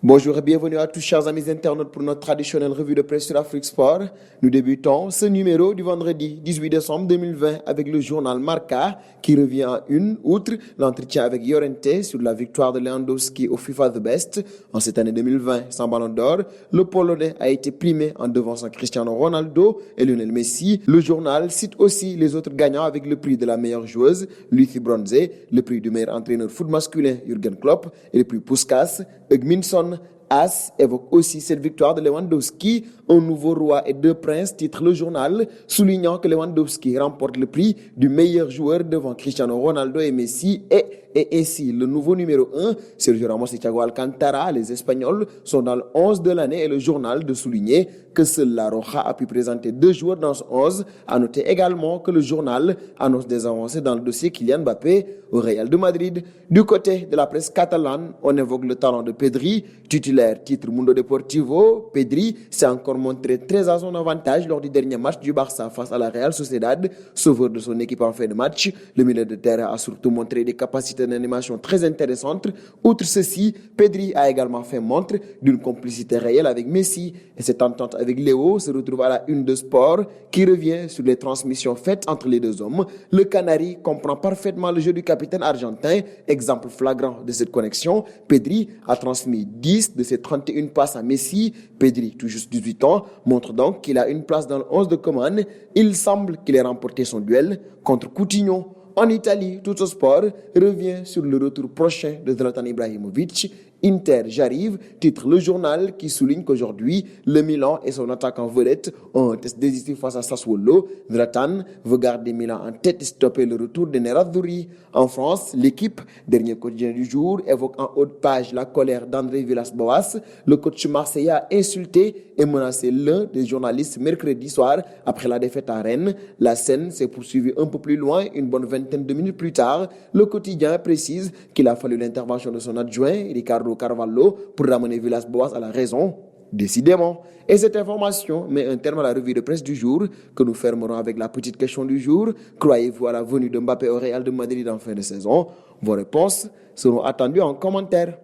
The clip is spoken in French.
Bonjour et bienvenue à tous chers amis internautes pour notre traditionnelle revue de presse sur Afrique Sport. Nous débutons ce numéro du vendredi 18 décembre 2020 avec le journal Marca qui revient à une, outre l'entretien avec Llorente sur la victoire de Lewandowski au FIFA The Best en cette année 2020 sans ballon d'or. Le Polonais a été primé en devançant Cristiano Ronaldo et Lionel Messi. Le journal cite aussi les autres gagnants avec le prix de la meilleure joueuse, Lucy Bronze, le prix du meilleur entraîneur foot masculin, Jürgen Klopp, et le prix Puskás, Hugminson. As évoque aussi cette victoire de Lewandowski, un nouveau roi et deux princes, titre le journal, soulignant que Lewandowski remporte le prix du meilleur joueur devant Cristiano Ronaldo et Messi et ainsi le nouveau numéro 1, Sergio Ramos et Thiago Alcantara, les Espagnols, sont dans le 11 de l'année et le journal de souligner que seul La Roja a pu présenter deux joueurs dans ce 11. À noter également que le journal annonce des avancées dans le dossier Kylian Mbappé au Real de Madrid. Du côté de la presse catalane, on évoque le talent de Pedri, titulaire titre Mundo Deportivo. Pedri s'est encore montré très à son avantage lors du dernier match du Barça face à la Real Sociedad, sauveur de son équipe en fin de match. Le milieu de terrain a surtout montré des capacités d'animation très intéressantes. Outre ceci, Pedri a également fait montre d'une complicité réelle avec Messi et cette entente avec Léo se retrouve à la une de Sport qui revient sur les transmissions faites entre les deux hommes. Le Canari comprend parfaitement le jeu du capitaine argentin. Exemple flagrant de cette connexion, Pedri a transmis 10 de ses 31 passes à Messi. Pedri, tout juste 18 ans, montre donc qu'il a une place dans le 11 de Coman. Il semble qu'il ait remporté son duel contre Coutinho. En Italie, Tutto Sport revient sur le retour prochain de Zlatan Ibrahimovic. Inter, j'arrive, titre le journal qui souligne qu'aujourd'hui, le Milan et son attaquant vedette ont un test décisif face à Sassuolo. Zlatan veut garder Milan en tête et stopper le retour de Nerazzurri. En France, l'équipe, dernier quotidien du jour, évoque en haut de page la colère d'André Villas-Boas. Le coach marseillais a insulté et menacé l'un des journalistes mercredi soir après la défaite à Rennes. La scène s'est poursuivie un peu plus loin, une bonne vingtaine de minutes plus tard. Le quotidien précise qu'il a fallu l'intervention de son adjoint, Ricardo Carvalho, pour ramener Villas-Boas à la raison. Décidément. Et cette information met un terme à la revue de presse du jour que nous fermerons avec la petite question du jour. Croyez-vous à la venue de Mbappé au Real de Madrid en fin de saison? Vos réponses seront attendues en commentaire.